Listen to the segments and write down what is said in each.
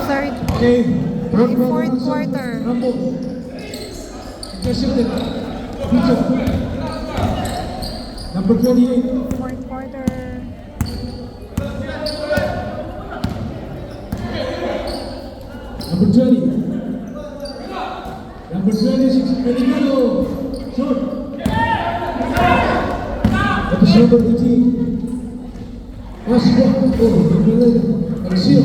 third, Okay. fourth quarter. Rambo. Intercepted. Bicho. Number 28. Fourth quarter. Number 20. Number 26. Peligado. Short. That is number 18. Aswa. Oh, Alexio.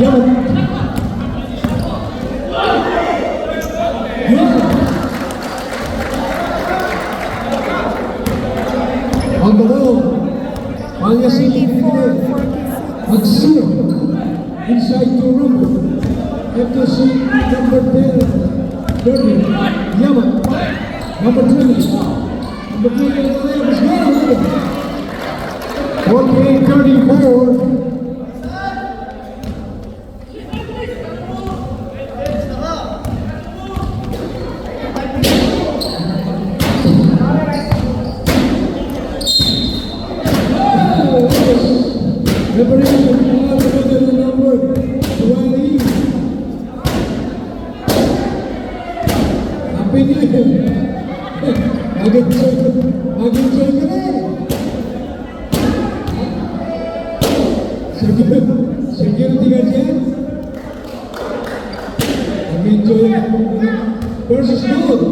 Yaman. On the ball. Mangyasili. 34-46. Alexio. Inside to Rumble. FTC number 10. 30. Yaman. Number 20. Number 20 is gone. 48-34. Preparation number 20. Happy New Year. Mag-enjoy ka na eh. Security guard yan. Mag-enjoy ka. Versus good.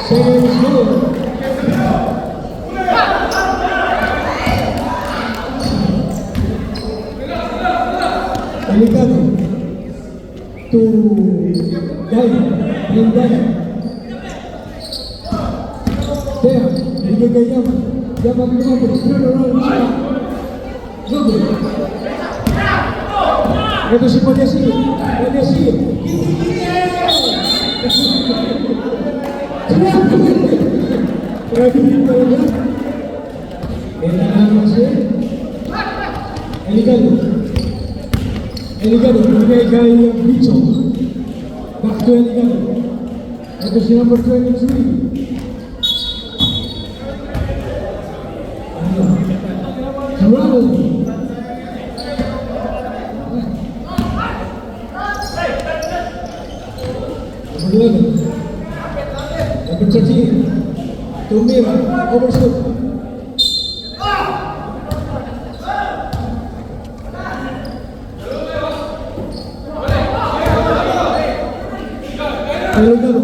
Second is good. Peligado to Daya, Daya. There, binigay Yaman. Yaman number, turn around, shot. Number. Ito si Pagyasil. Pagyasil. Grabe din talaga. Kailangan siya. Peligado. Eligado, binigay kay Bicho. Back to Eligado. Ito si number 23. Geraldo. Number 11. Number 13. Tumira, overshoot. Peligado.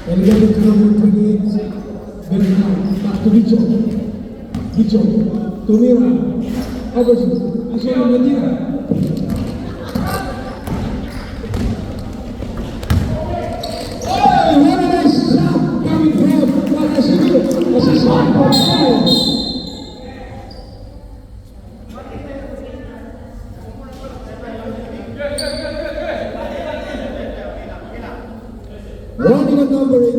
Peligado to number 28. Bernal. Back to Bicho. Bicho. Tumira. Overshoot. Asal Medina. Oh, what a nice shot coming from Pagyasil. This is one for five. Running at number 8.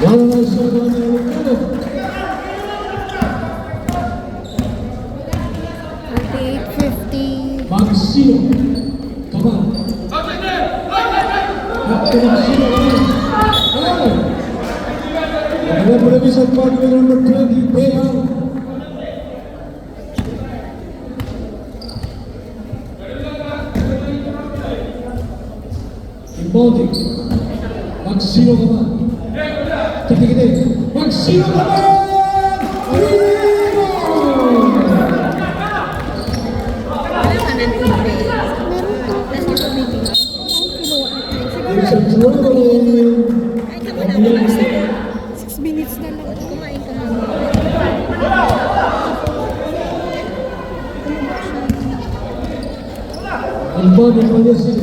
One nice shot on Eligado. 38-50. Magsino. Come on. Ada perlebihan pagi nomor 20 PA. Impounding. Magsino naman. Kiti-kiti. Magsino naman! It's a dribbling. 6 minutes na lang. Kumain ka na. Impounding Pagyasil.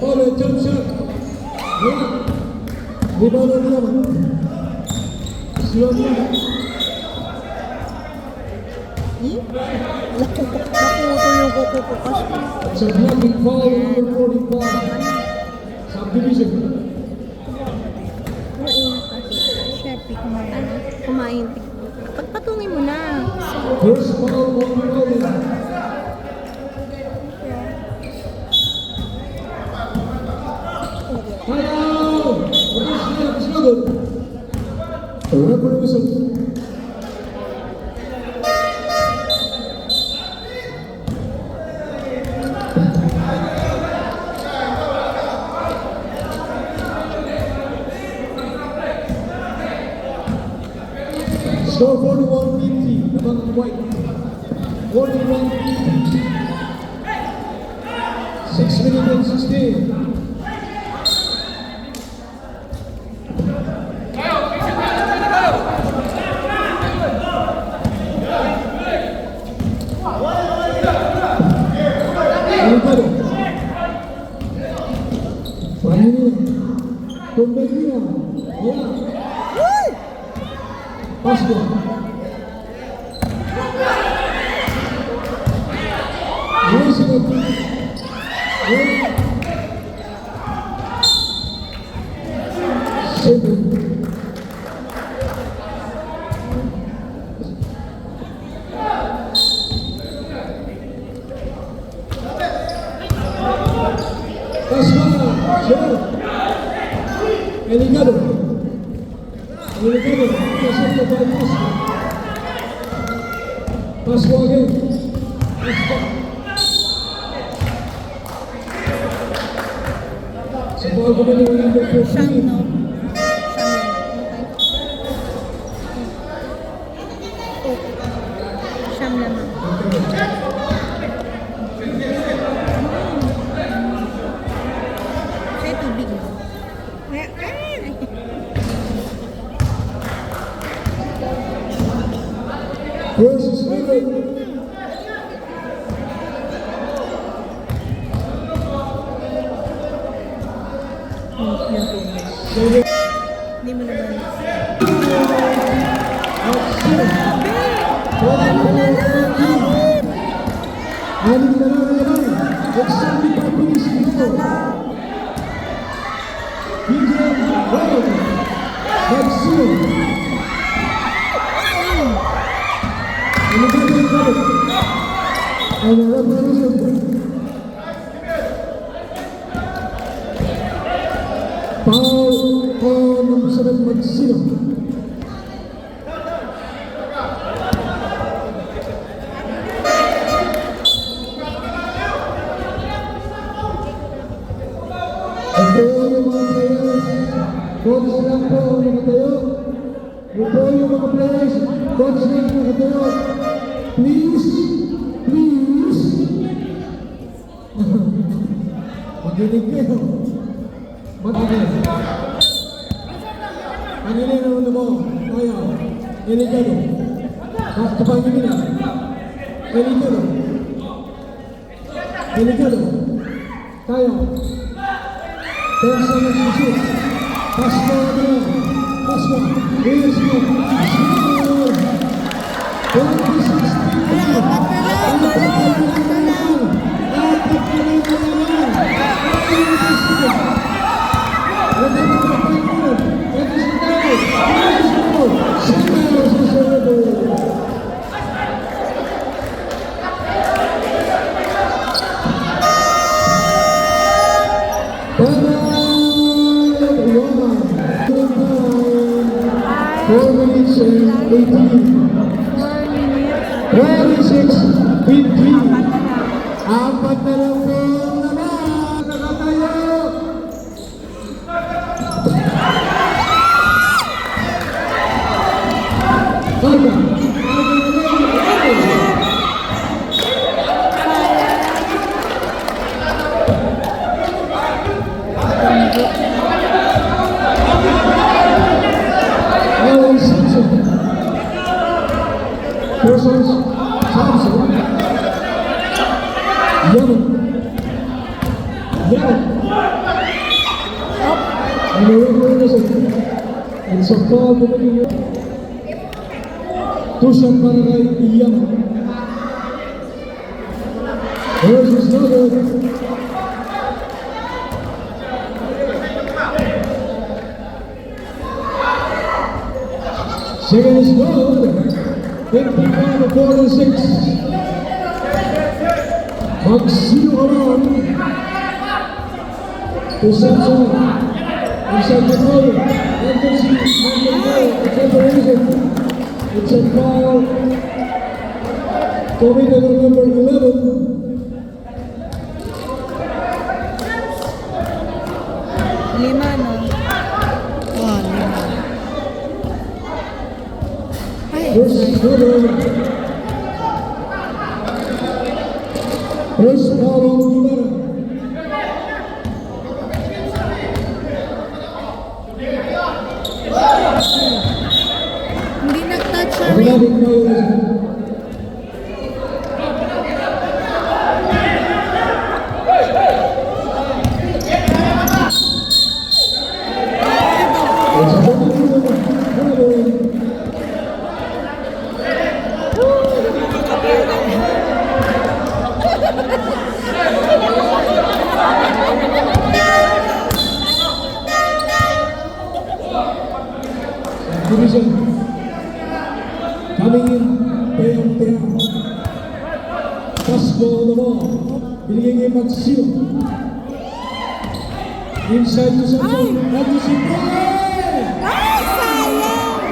Oh, jump shot. Rebound on Yaman. Siwan Yaman. Napuputol yung kuko ko kasi. It's a blocking foul number 45. Subdivision. Oo, kasi. Sheppy, kumain. Kumain. Pagpatungin mo na. First foul on Rowan. Foul! What is good? A referee whistle. Score 41-50, naman white. 41-50. 6 minutes and 16. Alvaro. Panini. Pembelian. Ya. Pasco. Eligado. Eligado. Pasco by Pasco. Pasco again. Pasco. Sa ball ko ba yung number 14? Siyam, no? Siyam naman. Siya tubig. Versus River. Hindi mo naman. Anim na naman. Extended by police before. Bigyan Rowan. Maximo. Eligado. Ang referee. Foul on Sabat Maximo. Ito yung mga players. Coach lang po ang nakatayo. Ito yung mga players. Coach lang nakatayo. Please. Please. Maginig kayo. Maginig. Maginig na ulo mo. Ayaw. Eligado. Kapangin na. Eligado. Eligado. Tayo. Pensa na shoot. Pasco na. Pasco. Here's the score. 26. Apat na lang po naman. Nakatayo. Alan Simpson. Persons Thompson. Yemen. And the referee and sa foul ko ninyo. Tusan para kay Yemen. First is loaded. Second is gold. 55-46. Maxino Aron. To Samson. Inside the goal. Anderson. It's a foul. Committed on number 11. Lima, no? Oh, lima. Ay, First foul on Guimara. hindi nag-touch siya rin. Automatic violation. It's a foul. Division coming in, Peang. Pass ball on the ball. Binigay niya yung Maximo. Inside to Samson. Anderson. Ay, sayang!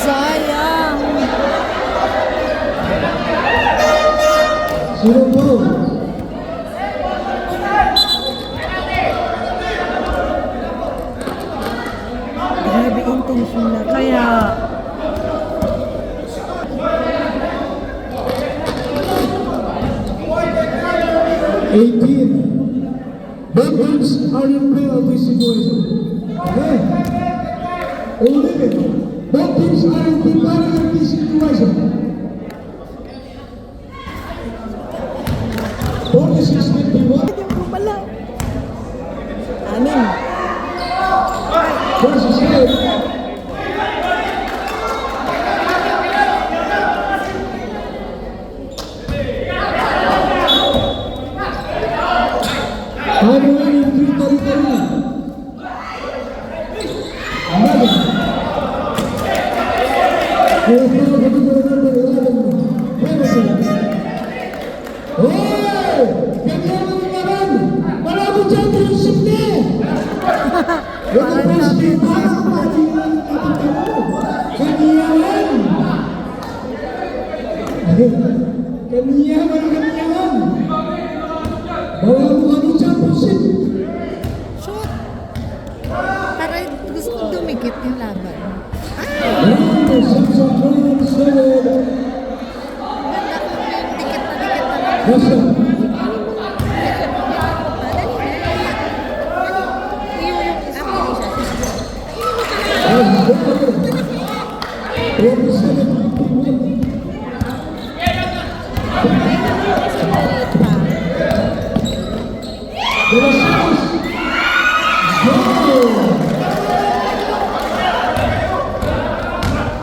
Sayang! Zero ball. Grabe intention na. Kaya, 18. Both teams are in penalty situation. Okay. 11. Both teams are in penalty situation. 46-51. yung gumalaw. Amin. First is good. Time remaining 3:33. Another. Foul for number 11. Penalty. Oh! Ganyan ang naman! Malabo championship niya! Ito pa si Kanyaman! Kanyaman! Bawal mo ano championship! Shoot! Para gusto ko dumikit yung laban. Round Samson Round 7. Ganda ko yung dikit na lang. Basta.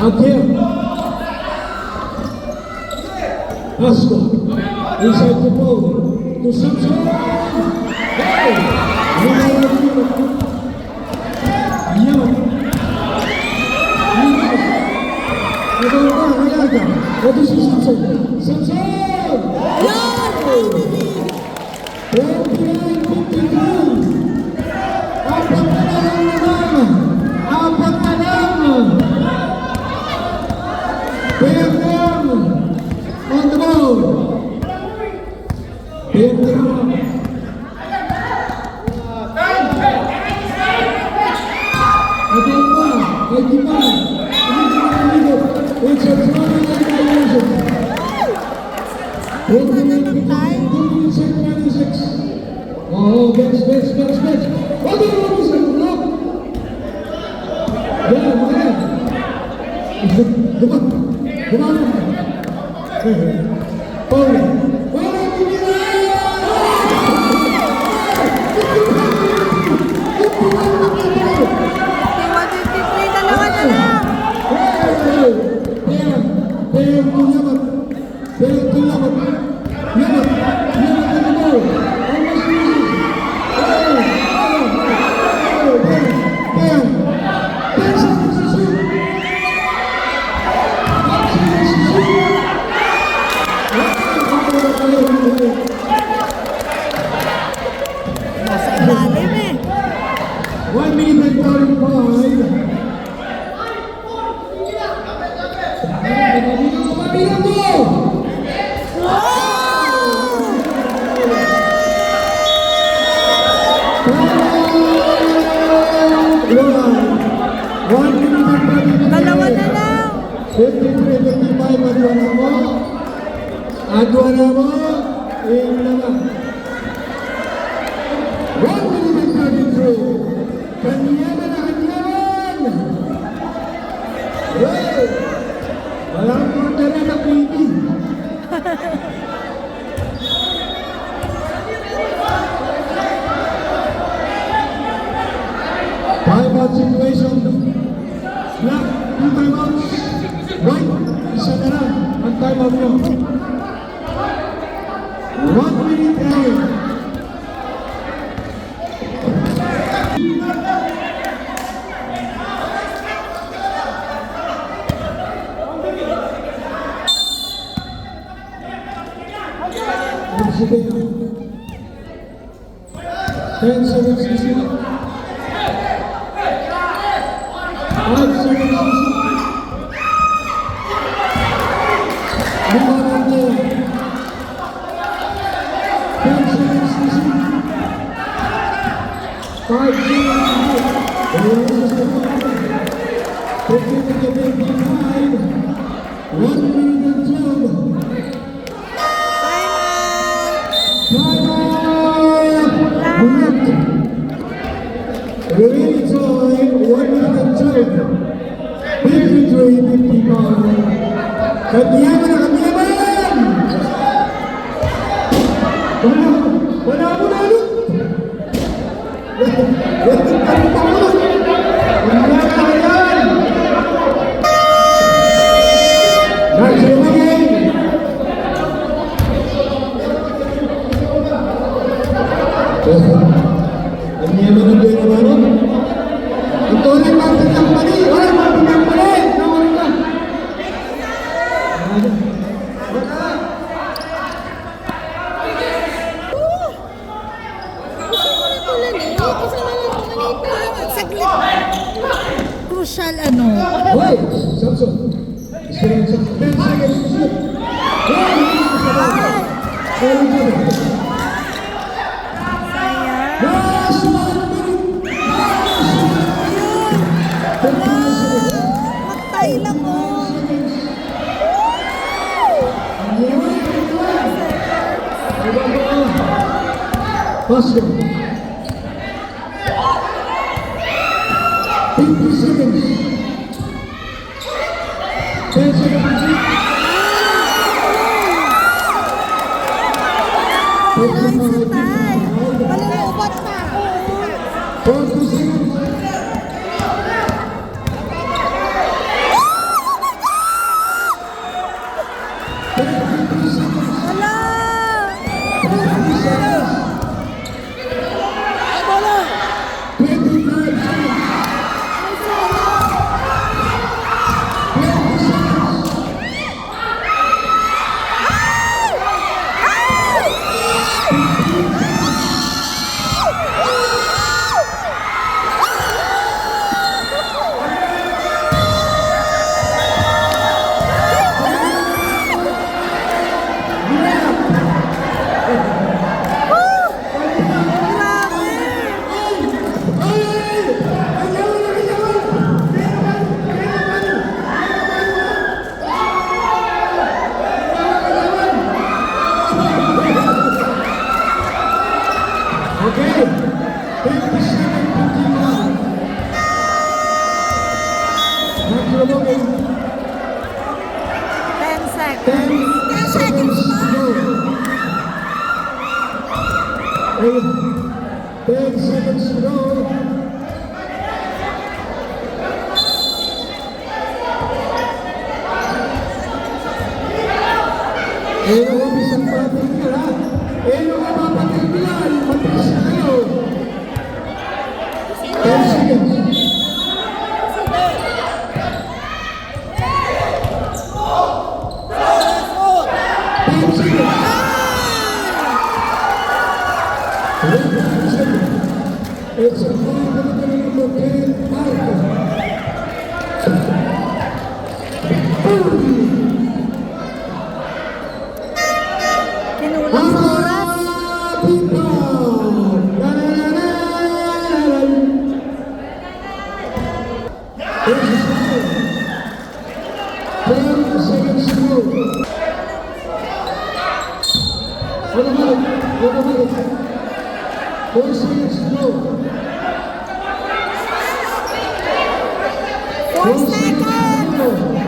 Again, Asco inside the ball to Samson. Hey! What is this, Samson? Samson! Yan! Finally! 29-53. Apat na lang. Apat na lang. Peang on the ball. Peang. Again pa. Lagi pa. It's a throwing violation. 29-56. Oh, bench. What do you want to say? Look. Yeah, man. Come on. Paul. Dalawa na lang. Dalawa na lang. 53-55, aduan na mo, in naman. 1 minute and 33, kanyaman na kanyaman! Hey! Walang order na pwede. Time out situation. Black, 2 time outs. White, isa na lang ang time out nyo. 1 minute and Sige. 10 seconds to shoot. 5 seconds to shoot. Lima lang to. 10 seconds to shoot. 5 seconds to shoot. 1 minute and 12. Remaining time, 1 minute and 12. 53-55. Kanyaman na kanyaman! Wala mo na ano? Wala ka yan! Next game! Kanyaman na doon naman ano? Ito rin magpinang mali! Wala magpinang mali! Nawala ka! Crucial ano. Hoy! Samson! Isirang sa 10 seconds to shoot! Hoy! Sorry, sorry. Sayang. Last 1 minute! Matay lang mo. Pasco. 50 seconds. 10 seconds. Malulubat na. 40 seconds. Wala. 25 seconds. Okay. 50 seconds. 51. Maximum 10 seconds. 10 seconds to go. 10 seconds to go. Isang pating nila, yung mapapating nila, matiis na kayo. 10 seconds. 10 seconds. 11 seconds. It's a number 10 marker. Kinulang sa oras. Four seconds.